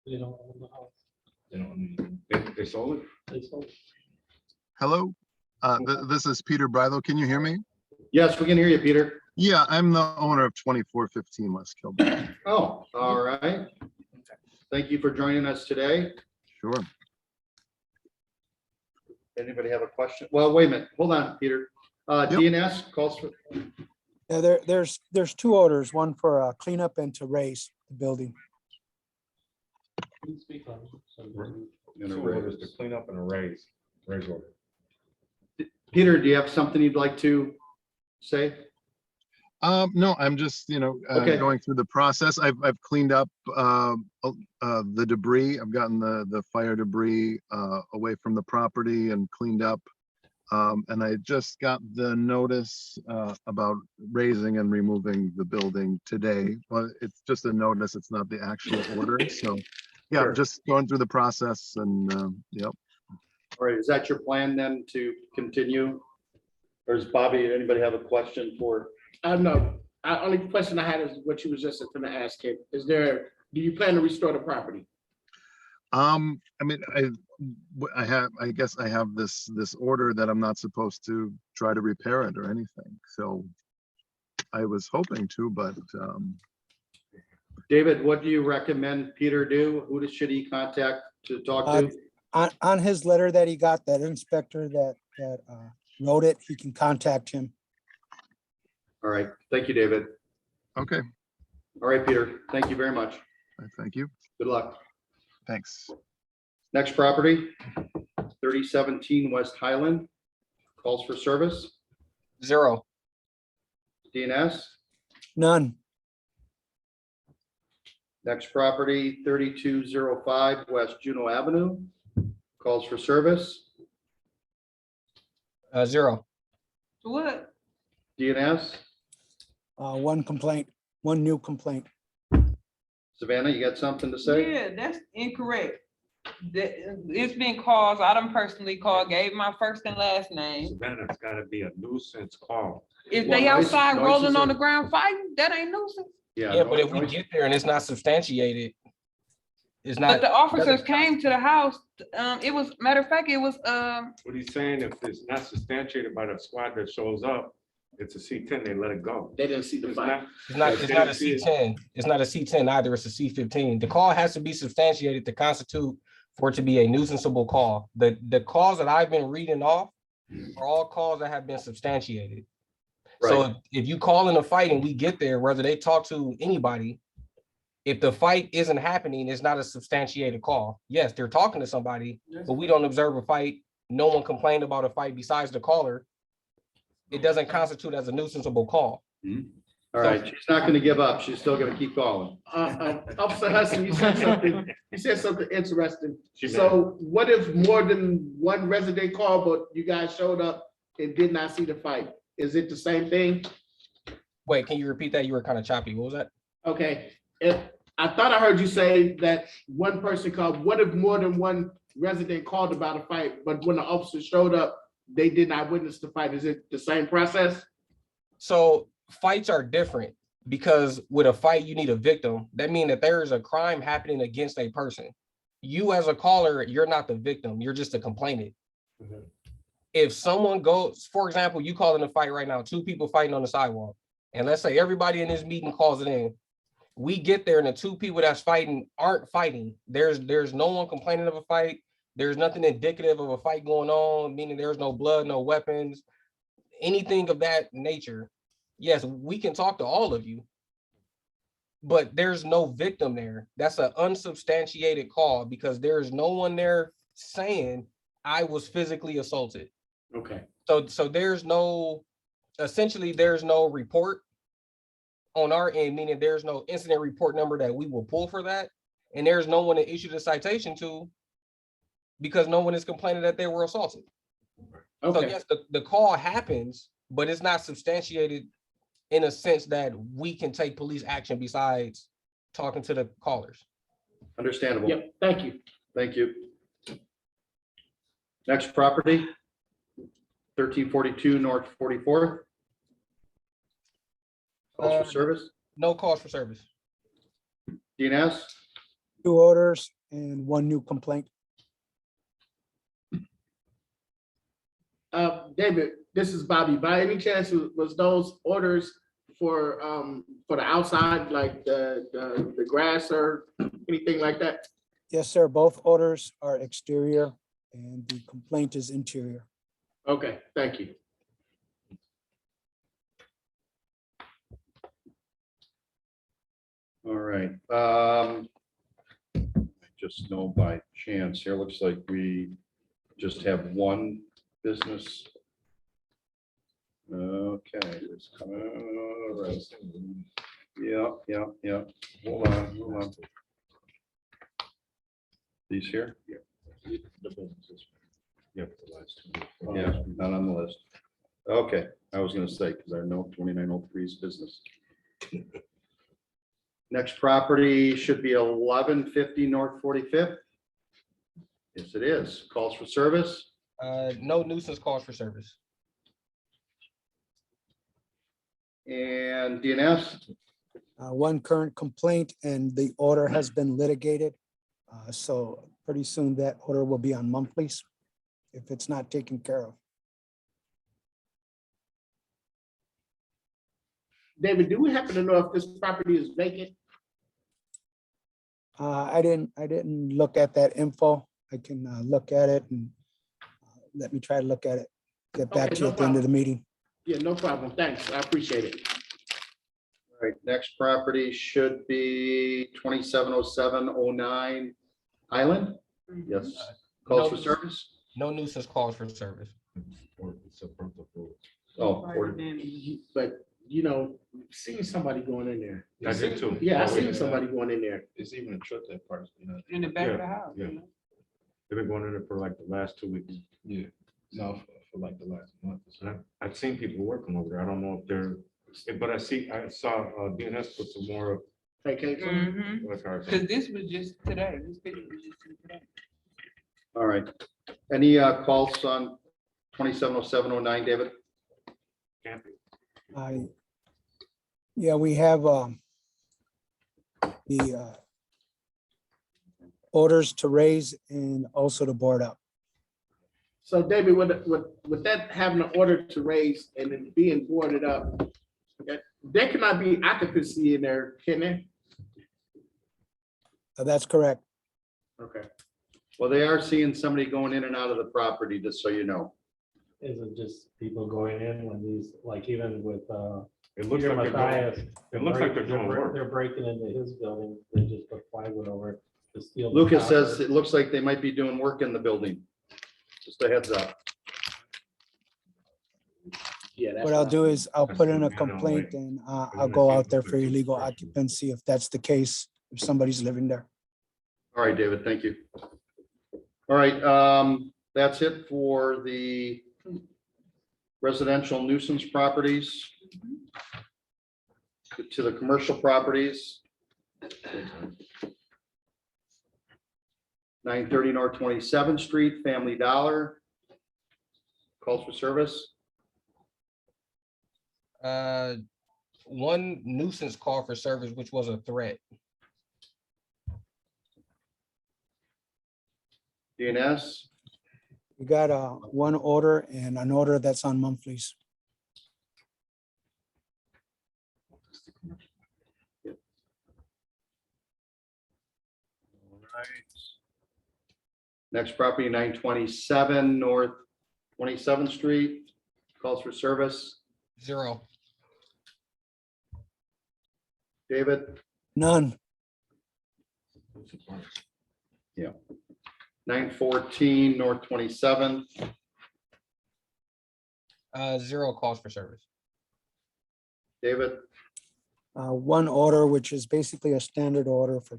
You don't own the house. They don't, they sold it? They sold. Hello, this is Peter Bridle. Can you hear me? Yes, we can hear you, Peter. Yeah, I'm the owner of 2415 West Kilburn. Oh, all right. Thank you for joining us today. Sure. Anybody have a question? Well, wait a minute. Hold on, Peter. DNS calls for, Yeah, there's two orders, one for cleanup and to raise the building. You can speak on it. in a Two orders raise. to clean up and raise order. Peter, do you have something you'd like to say? No, I'm just, Okay. going through the process. I've cleaned up the debris. I've gotten the fire debris away from the property and cleaned up. And I just got the notice about raising and removing the building today. Well, it's just a notice. It's not the actual order. So yeah, Sure. just going through the process and yep. All right, is that your plan then to continue? Or does Bobby, anybody have a question for? No, only question I had is what you was just going to ask him. Do you plan to restore the property? I mean, I guess I have this order that I'm not supposed to try to repair it or anything. So I was hoping to, but David, what do you recommend Peter do? Who should he contact to talk to? On his letter that he got, that inspector that wrote it, he can contact him. All right, thank you, David. okay. All right, Peter, thank you very much. Thank you. Good luck. Thanks. Next property, 3017 West Highland, calls for service, 0. DNS. None. Next property, 3205 West Juneau Avenue, calls for service, 0. What? DNS. One complaint, one new complaint. Savannah, you got something to say? Yeah, that's incorrect. It's been calls, I done personally called, gave my first and last name. Savannah, it's gotta be a nuisance call. If Well, they noise- outside noises rolling on are- the ground fighting, that ain't nuisance. Yeah, but if we noise- get there and it's not substantiated, it's But not. the officers came to the house. It was, matter of fact, it was, What he's saying, if it's not substantiated by the squad that shows up, It's a C10, they let it go. They didn't see the fight. It's not, If it's they not a didn't see it- C10. It's not a C10 either. It's a C15. The call has to be substantiated to constitute for it to be a nuisanceable call. The calls that I've been reading off are all calls that have been substantiated. So Right. if you call in a fight and we get there, whether they talk to anybody, if the fight isn't happening, it's not a substantiated call. Yes, they're talking to somebody, but we don't observe a fight. No one complained about a fight besides the caller. It doesn't constitute as a nuisanceable call. All right, she's not gonna give up. She's still gonna keep calling. Officer Hudson, you said something interesting. She So what if more than one resident called, but you guys showed up and did not see the fight? Is it the same thing? Wait, can you repeat that? You were kind of choppy. What was that? Okay, I thought I heard you say that one person called. What if more than one resident called about a fight, but when the officer showed up, they did not witness the fight? Is it the same process? So fights are different because with a fight, you need a victim. That means that there is a crime happening against a person. You as a caller, you're not the victim. You're just a complainant. If someone goes, for example, you call in a fight right now, two people fighting on the sidewalk, and let's say everybody in this meeting calls it in. We get there and the two people that's fighting aren't fighting. There's no one complaining of a fight. There's nothing indicative of a fight going on, meaning there's no blood, no weapons, anything of that nature. Yes, we can talk to all of you, but there's no victim there. That's an unsubstantiated call because there's no one there saying I was physically assaulted. Okay. So there's no, essentially there's no report on our end, meaning there's no incident report number that we will pull for that. And there's no one to issue the citation to because no one is complaining that they were assaulted. So Okay. yes, the call happens, but it's not substantiated in a sense that we can take police action besides talking to the callers. Understandable. Yep. Thank you. Thank you. Next property, 1342 North 44th. Calls for service, No calls for service. DNS, 2 orders and 1 new complaint. David, this is Bobby. By any chance, was those orders for the outside, like the grass or anything like that? Yes, sir. Both orders are exterior and the complaint is interior. Okay, thank you. all right. Just know by chance here, looks like we just have one business. Okay, it's coming, all right. Yeah. Hold on. These here? The businesses. Yeah, the last two. Yeah, not on the list. Okay, I was gonna say, because I know 2903 is business. Next property should be 1150 North 45th. Yes, it is. Calls for service. No nuisance calls for service. And DNS, 1 current complaint and the order has been litigated. So pretty soon that order will be on monthlies if it's not taken care of. David, do we happen to know if this property is vacant? I didn't look at that info. I can look at it and let me try to look at it. Get back Okay, to you no at the end of the problem. meeting. Yeah, no problem. Thanks. I appreciate it. all right, next property should be 270709 Island. Yes, calls for No. service. No nuisance calls for service. Or it's a front of the- Oh, But, you know, seeing somebody going in there. I did too. Yeah, I Oh, seen yeah. somebody going in there. It's even a trip that part, you know. In the back of the Yeah, house. yeah. you know? They've been going in there for like the last 2 weeks. Yeah, no, for like the last month. or so. And I've seen people working over there. I don't know if they're, but I saw DNS put some more. Vacation. Mhm. What's ours? Cause this was just today. This picture was just today. all right. Any calls on 270709, David? Can't be. Yeah, we have the orders to raise and also to board up. So David, with that having an order to raise and then being boarded up, there cannot be occupancy in there, can there? That's correct. Okay. Well, they are seeing somebody going in and out of the property, just so you know. Is it just people going in when these, like even with, It looks Peter like they're Matthias, doing, it looks like they're doing work. They're breaking into his building, they just put plywood over it to steal. the Lucas copper. says it looks like they might be doing work in the building. Just a heads up. Yeah. that's What I'll do is I'll put in a That's the manual complaint way. and We're I'll gonna go see out if there there's for illegal construction. occupancy if that's the case, if somebody's living there. All right, David, thank you. All right, that's it for the residential nuisance properties. To the commercial properties. 930 North 27th Street, Family Dollar. Calls for service. One nuisance call for service, which was a threat. DNS. We got one order and an order that's on monthlies. All right. Next property, 927 North 27th Street. Calls for service. 0. David. None. 914 North 27th. 0 calls for service. David. One order, which is basically a standard order for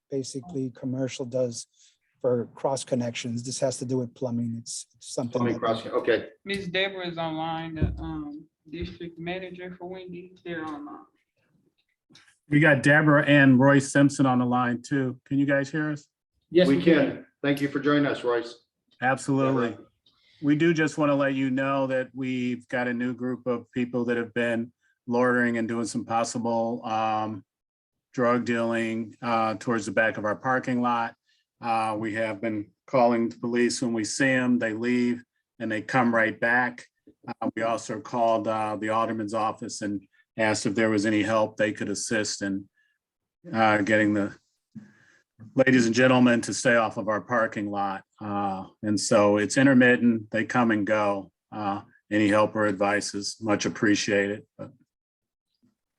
basically commercial does for cross connections. This has to do with plumbing. It's something. Plumbing that- crossing, okay. Ms. Deborah is online, the district manager for Wendy's, they're online. We got Deborah and Roy Simpson on the line too. Can you guys hear us? Yes, We can. Thank you for joining us, Royce. Absolutely. Deborah. We do just want to let you know that we've got a new group of people that have been loitering and doing some possible drug dealing towards the back of our parking lot. We have been calling the police when we see them, they leave and they come right back. We also called the alderman's office and asked if there was any help they could assist in getting the ladies and gentlemen to stay off of our parking lot. And so it's intermittent, they come and go. Any help or advice is much appreciated. But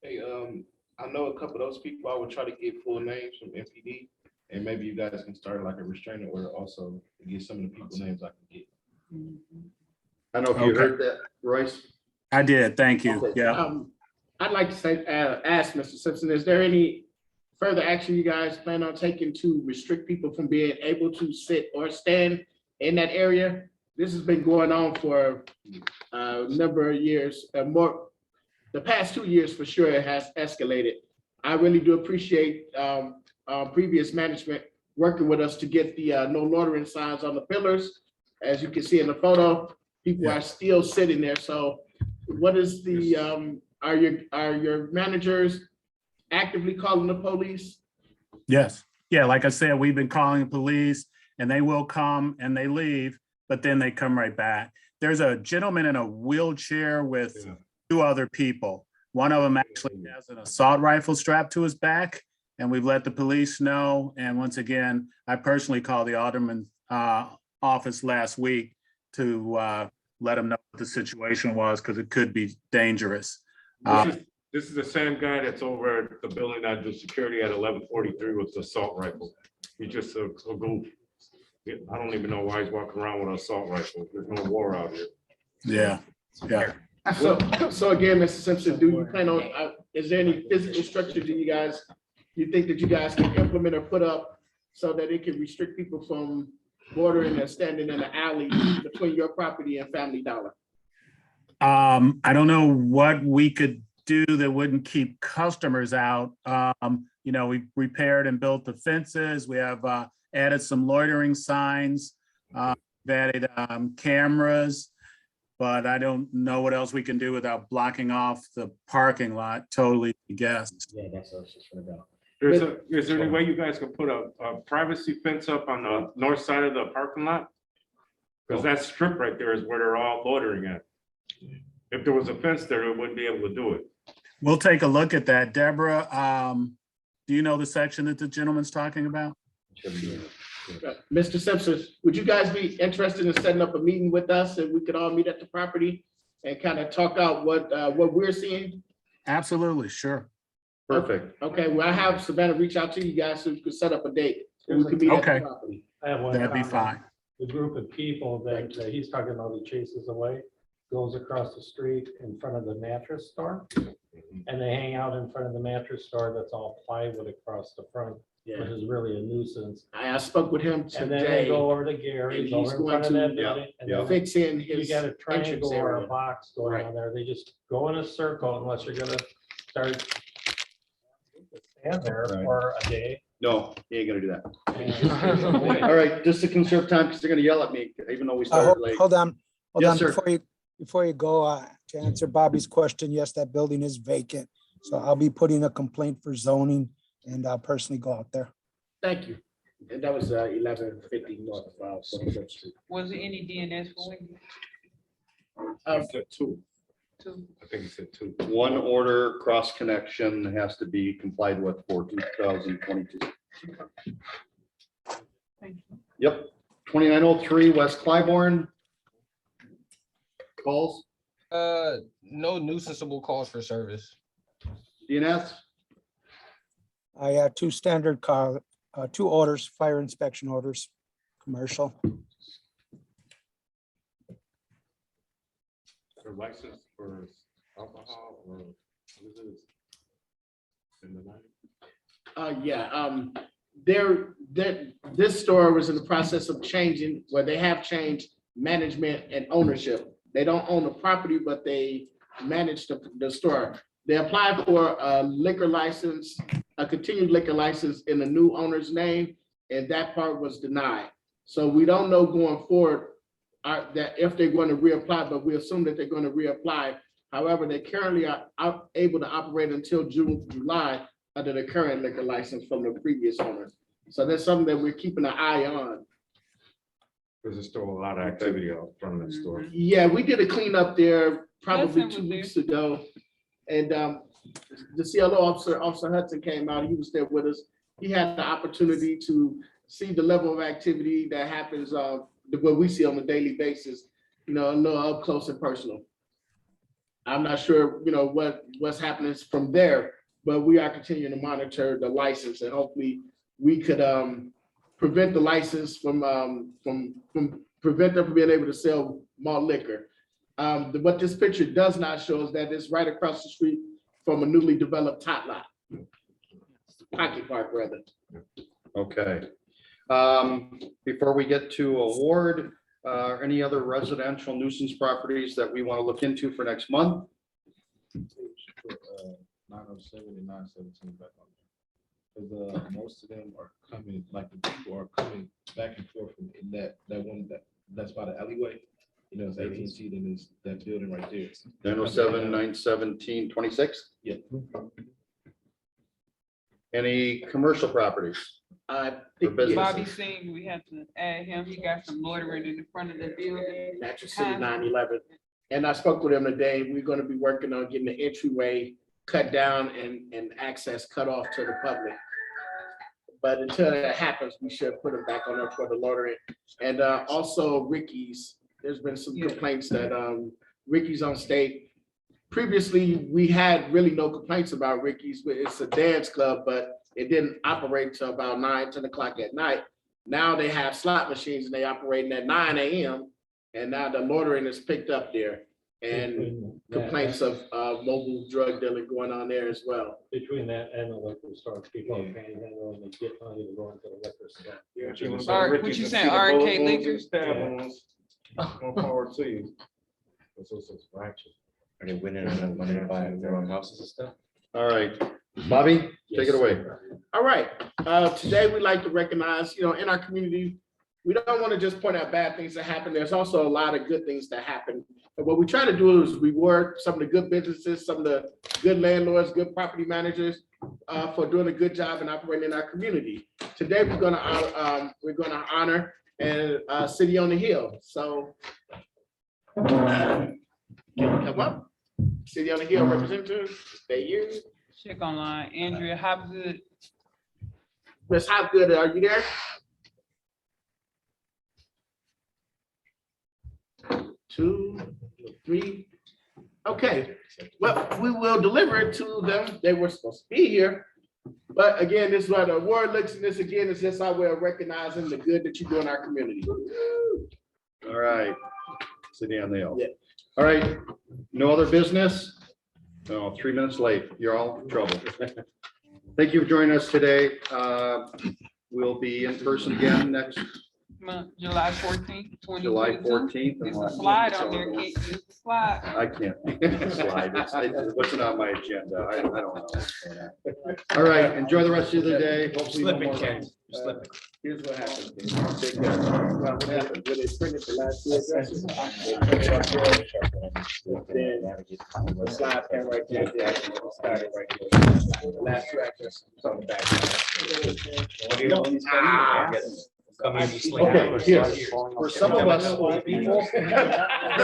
Hey, I know a couple of those people. I would try to get full names from MPD, and maybe you guys can start like a restraining order also to get some of the people names I can get. I don't know if you Okay. heard that, Royce. I did, thank you. Okay. Yeah. I'd like to say, ask Mr. Simpson, is there any further action you guys plan on taking to restrict people from being able to sit or stand in that area? This has been going on for a number of years, more, the past 2 years for sure, it has escalated. I really do appreciate previous management working with us to get the no loitering signs on the pillars. As you can see in the photo, people are still sitting there. So what is the, are your managers actively calling the police? Yes. Yeah, like I said, we've been calling the police and they will come and they leave, but then they come right back. There's a gentleman in a wheelchair with 2 other people. One of them actually has an assault rifle strapped to his back, and we've let the police know. And once again, I personally called the alderman's office last week to let them know what the situation was, because it could be dangerous. This is the same guy that's over at the building that do security at 1143 with the assault rifle. He's just a goof. I don't even know why he's walking around with an assault rifle. There's no war out here. Yeah, yeah. So again, Mr. Simpson, do you plan on, is there any physical structure do you think that you guys can implement or put up so that it can restrict people from bordering and standing in the alley between your property and Family Dollar? I don't know what we could do that wouldn't keep customers out. We repaired and built the fences. We have added some loitering signs, we've added cameras, but I don't know what else we can do without blocking off the parking lot totally to guests. Yeah, that's what I was just gonna go. Is there any way you guys can put a privacy fence up on the north side of the parking lot? Because that strip right there is where they're all loitering at. If there was a fence there, it wouldn't be able to do it. We'll take a look at that. Deborah, do you know the section that the gentleman's talking about? Mr. Simpson, would you guys be interested in setting up a meeting with us and we could all meet at the property and kind of talk out what we're seeing? Absolutely, sure. Perfect. Okay, well, I have Savannah reach out to you guys so we could set up a date. And we could meet at the Okay. property. I have one That'd be comment. fine. The group of people that he's talking about, he chases away, goes across the street in front of the mattress store. And they hang out in front of the mattress store that's all plywood across the front, which is really a nuisance. I spoke with him And then they today. go over to Gary's, and he's over in going front of that to, building. and then Fix in You his got a triangle entrance or a area. box going Right. on there. They just go in a circle unless you're gonna start stand there Right. for a day. No, he ain't gonna do that. And- All right, just to conserve time, because they're gonna yell at me, even though we started late. Hold on, Yes, sir. before you go, to answer Bobby's question, yes, that building is vacant. So I'll be putting a complaint for zoning and I'll personally go out there. Thank you. And that was 1150 North of 45th Street. Was there any DNS for Wendy? I said two. Two. I think he said two. One order cross connection has to be complied with for 2022. Thank you. Yep, 2903 West Clybourne. Calls, No nuisanceable calls for service. DNS, I have two standard car, two orders, fire inspection orders, commercial. Their license for alcohol or what is it? In the night? This store was in the process of changing, where they have changed management and ownership. They don't own the property, but they manage the store. They applied for a liquor license, a continued liquor license in the new owner's name, and that part was denied. So we don't know going forward that if they're going to reapply, but we assume that they're going to reapply. However, they currently are able to operate until June, July under the current liquor license from the previous owner. So that's something that we're keeping an eye on. There's still a lot of activity out front of the store. Yeah, we did a cleanup there probably Hudson 2 was weeks ago. And the CLO officer, Officer Hudson came out, he was there with us. He had the opportunity to see the level of activity that happens, what we see on a daily basis, a little up close and personal. I'm not sure, what's happening from there, but we are continuing to monitor the license and hopefully we could prevent the license from prevent them from being able to sell malt liquor. What this picture does not show is that it's right across the street from a newly developed tot lot. Pocket park, rather. okay. Before we get to award, any other residential nuisance properties that we want to look into for next month? 907 and 917 back on there. Because most of them are coming, like the people are coming back and forth in that one that's by the alleyway. It's AT&T, then there's that building right there. 907, 917, 26? Yeah. Any commercial properties? I For think business. Bobby Singh, we have to add him. He got some loitering in the front of the building. Mattress City 911. And I spoke with him today. We're going to be working on getting the entryway cut down and access cut off to the public. But until that happens, we should put it back on there for the loitering. And also Ricky's, there's been some complaints that Ricky's on state. Previously, we had really no complaints about Ricky's, but it's a dance club, but it didn't operate till about 9, 10 o'clock at night. Now they have slot machines and they operating at 9 a.m. And now the loitering is picked up there and complaints of mobile drug dealing going on there as well. Between that and the liquor store, people are panhandling and they get money to go into the liquor store. What you saying, RK Liquors? More power to you. That's what's ratchet. Are they winning and money to buy their own houses and stuff? All right, Bobby, take it away. All right, today we'd like to recognize, in our community, we don't want to just point out bad things that happen. There's also a lot of good things that happen. And what we try to do is reward some of the good businesses, some of the good landlords, good property managers for doing a good job in operating in our community. Today, we're gonna honor and City on the Hill. So can you come up? City on the Hill representative, they you. Check online. Andrea Hopgood. Ms. Hopgood, are you there? 2, 3. Okay, well, we will deliver it to them. They were supposed to be here. But again, this is what the award looks, and this again is just our way of recognizing the good that you do in our community. All right. City on the Hill. Yeah. All right, no other business? No, 3 minutes late. You're all in trouble. Thank you for joining us today. We'll be in person again next Month, July 14th, 2022. July 14th. There's a slide on there. Can't use the slide. I can't slide. It wasn't on my agenda. I don't know. what's going on. All right, enjoy the rest of the day. Hopefully no Slipping, more- Ken. You're slipping. Here's what happened. Take care. Well, what happened? When they printed the last two addresses, they put it up there. Then the slide pen right there, the actual started right there. The last two addresses on the back. What do you want? Ah. Come in, you slip Okay, out. here, for some of us old people,